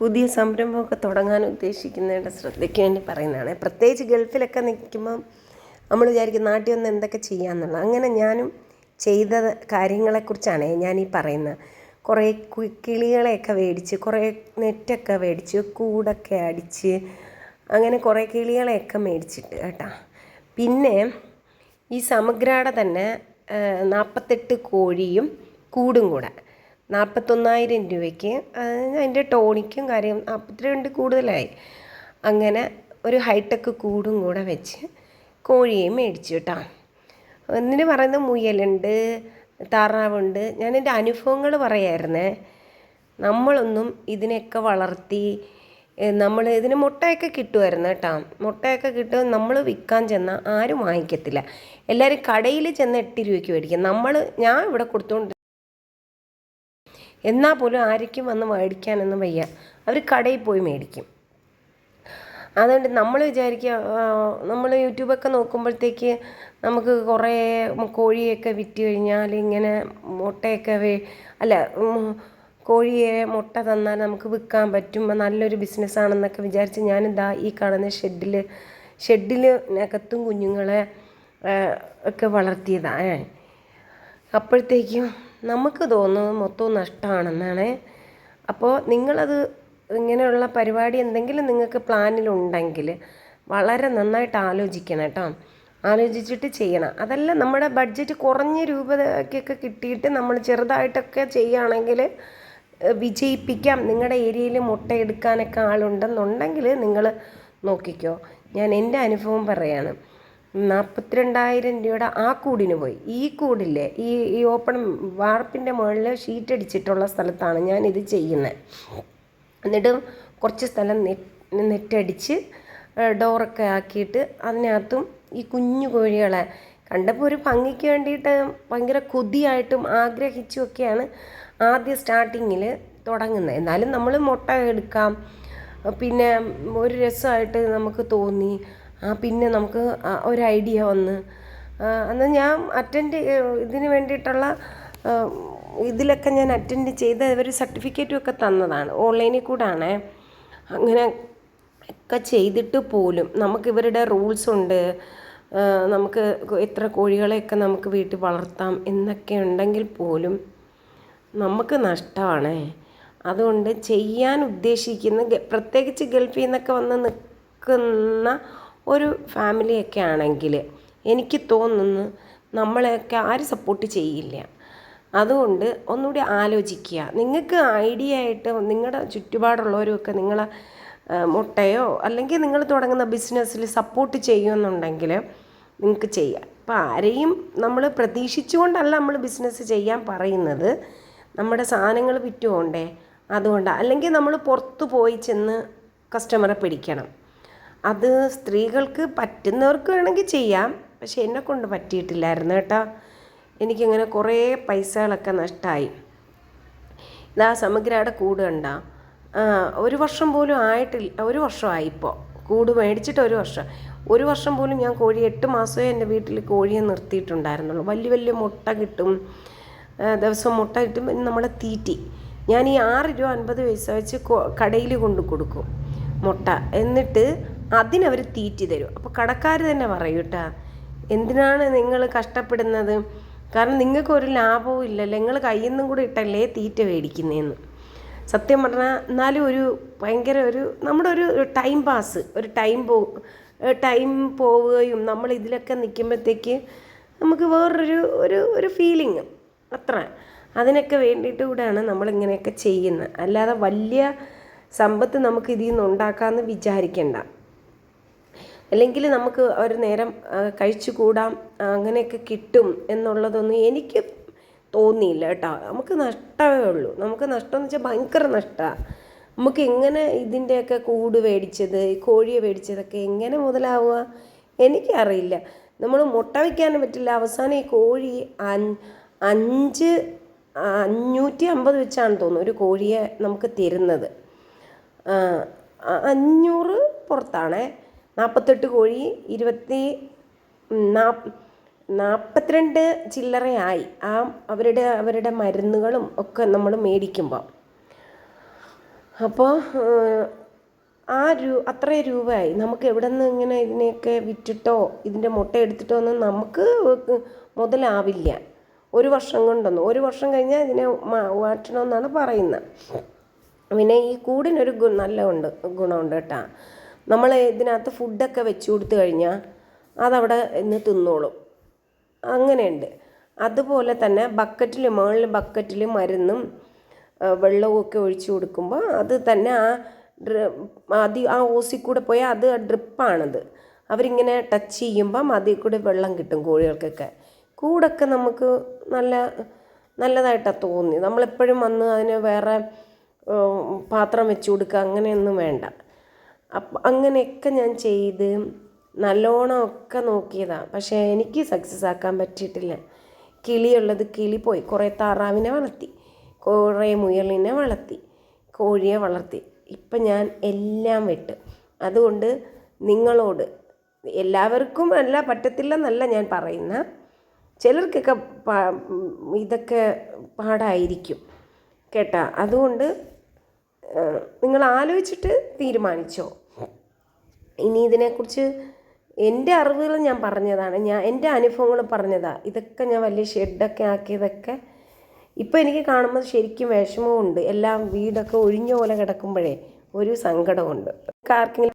പുതിയ സംരംഭമൊക്കെ തുടങ്ങാൻ ഉദ്ദേശിക്കുന്നവരുടെ ശ്രദ്ധയ്ക്ക് വേണ്ടി പറയുന്നതാണ്. പ്രത്യേകിച്ച് ഗൾഫിലൊക്കെ നിൽക്കുമ്പം നമ്മൾ വിചാരിക്കും നാട്ടിൽ വന്ന് എന്തൊക്കെ ചെയ്യാമെന്നുള്ളത്. അങ്ങനെ ഞാനും ചെയ്ത കാര്യങ്ങളെക്കുറിച്ചാണ് ഞാനീ പറയുന്നത്. കുറേ കിളികളെയൊക്കെ മേടിച്ച്, കുറേ നെറ്റൊക്കെ മേടിച്ച്, കൂടൊക്കെ അടിച്ച്, അങ്ങനെ കുറേ കിളികളെയൊക്കെ മേടിച്ചിട്ട് കേട്ടോ. പിന്നെ ഈ സമഗ്രാടെ തന്നെ 48 കോഴിയും കൂടും കൂടെ 41,000 രൂപയ്ക്ക്. അതിൻ്റെ ടോണിക്കും കാര്യം 42 കൂടുതലായി. അങ്ങനെ ഒരു ഹൈടെക് കൂടും കൂടെ വെച്ച് കോഴിയെയും മേടിച്ചു കേട്ടോ. എന്നിട്ട് പറയുന്നത് മുയലുണ്ട്, താറാവുണ്ട്. ഞാനെൻ്റെ അനുഭവങ്ങൾ പറയായിരുന്നേ. നമ്മളൊന്നും ഇതിനെയൊക്കെ വളർത്തി നമ്മൾ ഇതിന് മുട്ടയൊക്കെ കിട്ടുമായിരുന്നു കേട്ടോ. മുട്ടയൊക്കെ കിട്ടും. നമ്മൾ വിൽക്കാൻ ചെന്നാൽ ആരും വാങ്ങിക്കത്തില്ല. എല്ലാവരും കടയിൽ ചെന്ന് 8 രൂപയ്ക്ക് മേടിക്കും. ഞാൻ ഇവിടെ കൊടുത്തുകൊണ്ട് എന്നാൽ പോലും ആർക്കും വന്ന് മേടിക്കാനൊന്നും വയ്യ. അവർ കടയിൽ പോയി മേടിക്കും. അതുകൊണ്ട് നമ്മൾ വിചാരിക്കുക, നമ്മൾ യൂട്യൂബൊക്കെ നോക്കുമ്പോഴത്തേക്ക് നമുക്ക് കുറേ കോഴിയൊക്കെ വിറ്റ് കഴിഞ്ഞാൽ ഇങ്ങനെ മുട്ടയൊക്കെ കോഴിയെ മുട്ട തന്നാൽ നമുക്ക് വിൽക്കാൻ പറ്റും, നല്ലൊരു ബിസിനസ്സാണെന്നൊക്കെ വിചാരിച്ച് ഞാനിതാ ഈ കാണുന്ന ഷെഡിനകത്തും കുഞ്ഞുങ്ങളെ ഒക്കെ വളർത്തിയതാണ്. അപ്പോഴത്തേക്കും നമുക്ക് തോന്നുന്നത് മൊത്തവും നഷ്ടമാണെന്നാണ്. അപ്പോൾ നിങ്ങളത് ഇങ്ങനെയുള്ള പരിപാടി എന്തെങ്കിലും നിങ്ങൾക്ക് പ്ലാനിലുണ്ടെങ്കിൽ വളരെ നന്നായിട്ട് ആലോചിക്കണം കേട്ടോ. ആലോചിച്ചിട്ട് ചെയ്യണം. അതല്ല നമ്മുടെ ബഡ്ജറ്റ് കുറഞ്ഞ രൂപയ്ക്കൊക്കെ കിട്ടിയിട്ട് നമ്മൾ ചെറുതായിട്ടൊക്കെ ചെയ്യുകയാണെങ്കിൽ വിജയിപ്പിക്കാം. നിങ്ങളുടെ ഏരിയയിൽ മുട്ട എടുക്കാനൊക്കെ ആളുണ്ടെന്നുണ്ടെങ്കിൽ നിങ്ങൾ നോക്കിക്കോ. ഞാൻ എൻ്റെ അനുഭവം പറയാണ്. 42,000 രൂപയുടെ ആ കൂടിന് പോയി. ഈ കൂടില്ലേ, ഈ ഓപ്പൺ വാർപ്പിൻ്റെ മുകളിൽ ഷീറ്റ് അടിച്ചിട്ടുള്ള സ്ഥലത്താണ് ഞാനിത് ചെയ്യുന്നത്. എന്നിട്ട് കുറച്ച് സ്ഥലം നെറ്റടിച്ച് ഡോറൊക്കെ ആക്കിയിട്ട് അതിനകത്തും ഈ കുഞ്ഞു കോഴികളെ കണ്ടപ്പോൾ ഒരു ഭംഗിക്ക് വേണ്ടിയിട്ട് ഭയങ്കര കൊതിയായിട്ടും ആഗ്രഹിച്ചുമൊക്കെയാണ് ആദ്യം സ്റ്റാർട്ടിങ്ങിൽ തുടങ്ങുന്നത്. എന്നാലും നമ്മൾ മുട്ട എടുക്കാം. പിന്നെ ഒരു രസമായിട്ട് നമുക്ക് തോന്നി. പിന്നെ നമുക്ക് ഒരു ഐഡിയ വന്ന് അന്ന് ഞാൻ ഇതിന് വേണ്ടിയിട്ടുള്ള ഇതിലൊക്കെ ഞാൻ അറ്റൻഡ് ചെയ്ത് ഒരു സർട്ടിഫിക്കറ്റും ഒക്കെ തന്നതാണ്. ഓൺലൈനിൽ കൂടാണ്. അങ്ങനെ ഒക്കെ ചെയ്തിട്ട് പോലും നമുക്ക് ഇവരുടെ റൂൾസുണ്ട്. നമുക്ക് എത്ര കോഴികളെയൊക്കെ നമുക്ക് വീട്ടിൽ വളർത്താം എന്നൊക്കെ ഉണ്ടെങ്കിൽ പോലും നമുക്ക് നഷ്ടമാണ്. അതുകൊണ്ട് ചെയ്യാൻ ഉദ്ദേശിക്കുന്ന പ്രത്യേകിച്ച് ഗൾഫിൽ നിന്നൊക്കെ വന്ന് നിൽക്കുന്ന ഒരു ഫാമിലിയൊക്കെ ആണെങ്കിൽ എനിക്ക് തോന്നുന്നു നമ്മളെയൊക്കെ ആരും സപ്പോർട്ട് ചെയ്യില്ല. അതുകൊണ്ട് ഒന്നുകൂടി ആലോചിക്കുക. നിങ്ങൾക്ക് ഐഡിയ ആയിട്ട് നിങ്ങളുടെ ചുറ്റുപാടുള്ളവരുമൊക്കെ നിങ്ങളെ മുട്ടയോ അല്ലെങ്കിൽ നിങ്ങൾ തുടങ്ങുന്ന ബിസിനസ്സിൽ സപ്പോർട്ട് ചെയ്യുമെന്നുണ്ടെങ്കിൽ നിങ്ങൾക്ക് ചെയ്യാം. അപ്പോൾ ആരെയും നമ്മൾ പ്രതീക്ഷിച്ചുകൊണ്ടല്ല നമ്മൾ ബിസിനസ് ചെയ്യാൻ പറയുന്നത്. നമ്മുടെ സാധനങ്ങൾ വിറ്റുകൊണ്ടേ, അതുകൊണ്ടാണ്. അല്ലെങ്കിൽ നമ്മൾ പുറത്ത് പോയി ചെന്ന് കസ്റ്റമറെ പിടിക്കണം. അത് സ്ത്രീകൾക്ക് പറ്റുന്നവർക്ക് വേണമെങ്കിൽ ചെയ്യാം. പക്ഷെ എന്നെക്കൊണ്ട് പറ്റിയിട്ടില്ലായിരുന്നു കേട്ടോ. എനിക്കിങ്ങനെ കുറേ പൈസകളൊക്കെ നഷ്ടമായി. ഇതാ സമഗ്രയുടെ കൂട് കണ്ട 1 വർഷം പോലും ആയിട്ടില്ല. 1 വർഷമായി ഇപ്പോൾ കൂട് മേടിച്ചിട്ട് 1 വർഷം പോലും ഞാൻ 8 മാസമേ എൻ്റെ വീട്ടിൽ കോഴിയെ നിർത്തിയിട്ടുണ്ടായിരുന്നുള്ളൂ. വലിയ മുട്ട കിട്ടും. ദിവസം മുട്ട കിട്ടും. നമ്മളെ തീറ്റി ഞാൻ ഈ 6 രൂപ 50 പൈസ വെച്ച് കടയിൽ കൊണ്ട് കൊടുക്കും മുട്ട. എന്നിട്ട് അതിനവർ തീറ്റി തരും. അപ്പോൾ കടക്കാർ തന്നെ പറയും കേട്ടോ, എന്തിനാണ് നിങ്ങൾ കഷ്ടപ്പെടുന്നത്? കാരണം നിങ്ങൾക്കൊരു ലാഭവും ഇല്ലല്ലോ, നിങ്ങൾ കയ്യിൽ നിന്നും കൂടെ ഇട്ടല്ലേ തീറ്റ മേടിക്കുന്നതെന്ന്. സത്യം പറഞ്ഞാൽ എന്നാലും ഭയങ്കര നമ്മുടെ ഒരു ടൈം പാസ്, ടൈം പോവുകയും നമ്മൾ ഇതിലൊക്കെ നിൽക്കുമ്പോഴത്തേക്ക് നമുക്ക് വേറൊരു ഫീലിങ് അത്ര. അതിനൊക്കെ വേണ്ടിയിട്ട് കൂടെയാണ് നമ്മളിങ്ങനെയൊക്കെ ചെയ്യുന്നത്. അല്ലാതെ വലിയ സമ്പത്ത് നമുക്ക് ഇതിൽ നിന്ന് ഉണ്ടാക്കാമെന്ന് വിചാരിക്കേണ്ട. അല്ലെങ്കിൽ നമുക്ക് ഒരു നേരം കഴിച്ചു കൂടാം, അങ്ങനെയൊക്കെ കിട്ടും എന്നുള്ളതൊന്നും എനിക്ക് തോന്നിയില്ല കേട്ടോ. നമുക്ക് നഷ്ടമേ ഉള്ളൂ. നമുക്ക് നഷ്ടമെന്ന് വെച്ചാൽ ഭയങ്കര നഷ്ടമാണ്. നമുക്ക് എങ്ങനെ ഇതിൻ്റെയൊക്കെ കൂട് മേടിച്ചത്, കോഴിയെ മേടിച്ചതൊക്കെ എങ്ങനെ മുതലാവുക എനിക്കറിയില്ല. നമ്മൾ മുട്ട വയ്ക്കാനും പറ്റില്ല. അവസാനം ഈ കോഴി 550 വെച്ചാണ് തോന്നുന്നു ഒരു കോഴിയെ നമുക്ക് തരുന്നത്. 500 പുറത്താണ്. 48 കോഴി 42 ചില്ലറയായി. അവരുടെ മരുന്നുകളും ഒക്കെ നമ്മൾ മേടിക്കുമ്പോൾ അപ്പോൾ അത്രയും രൂപയായി. നമുക്ക് എവിടെ നിന്ന് ഇങ്ങനെ ഇതിനെയൊക്കെ വിറ്റിട്ടോ ഇതിൻ്റെ മുട്ട എടുത്തിട്ടോ ഒന്നും നമുക്ക് മുതലാവില്ല. 1 വർഷം കൊണ്ടൊന്നും. 1 വർഷം കഴിഞ്ഞാൽ ഇതിനെ മാറ്റണമെന്നാണ് പറയുന്നത്. പിന്നെ ഈ കൂടിനൊരു നല്ല ഗുണമുണ്ട് കേട്ടോ. നമ്മൾ ഇതിനകത്ത് ഫുഡൊക്കെ വെച്ച് കൊടുത്തു കഴിഞ്ഞാൽ അതവിടെ ഇന്ന് തിന്നോളും. അങ്ങനെയുണ്ട്. അതുപോലെ തന്നെ മുകളിൽ ബക്കറ്റിൽ മരുന്നും വെള്ളവും ഒക്കെ ഒഴിച്ചു കൊടുക്കുമ്പോൾ അത് തന്നെ ആ ഓസിൽ കൂടെ പോയാൽ അത് ഡ്രിപ്പാണത്. അവരിങ്ങനെ ടച്ച് ചെയ്യുമ്പം അതിൽ കൂടെ വെള്ളം കിട്ടും കോഴികൾക്കൊക്കെ. കൂടൊക്കെ നമുക്ക് നല്ലതായിട്ടാണ് തോന്നി. നമ്മളെപ്പോഴും വന്ന് അതിന് വേറെ പാത്രം വെച്ച് കൊടുക്കുക അങ്ങനെയൊന്നും വേണ്ട. അപ്പം അങ്ങനെയൊക്കെ ഞാൻ ചെയ്ത് നല്ലോണം ഒക്കെ നോക്കിയതാണ്. പക്ഷേ എനിക്ക് സക്സസ് ആക്കാൻ പറ്റിയിട്ടില്ല. കിളിയുള്ളത് കിളി പോയി. കുറേ താറാവിനെ വളർത്തി, കുറേ മുയലിനെ വളർത്തി, കോഴിയെ വളർത്തി. ഇപ്പം ഞാൻ എല്ലാം വിട്ട്. അതുകൊണ്ട് നിങ്ങളോട് എല്ലാവർക്കും അല്ല, പറ്റത്തില്ലെന്നല്ല ഞാൻ പറയുന്ന, ചിലർക്കൊക്കെ ഇതൊക്കെ പാടായിരിക്കും കേട്ടാ. അതുകൊണ്ട് നിങ്ങൾ ആലോചിച്ചിട്ട് തീരുമാനിച്ചോ. ഇനി ഇതിനെക്കുറിച്ച് എൻ്റെ അറിവുകൾ ഞാൻ പറഞ്ഞതാണ്, എൻ്റെ അനുഭവങ്ങൾ പറഞ്ഞതാണ്. ഇതൊക്കെ ഞാൻ വലിയ ഷെഡൊക്കെ ആക്കിയതൊക്കെ ഇപ്പോൾ എനിക്ക് കാണുമ്പോൾ ശരിക്കും വിഷമമുണ്ട്. എല്ലാം വീടൊക്കെ ഒഴിഞ്ഞ പോലെ കിടക്കുമ്പോഴേ ഒരു സങ്കടമുണ്ട്. ആർക്കെങ്കിലും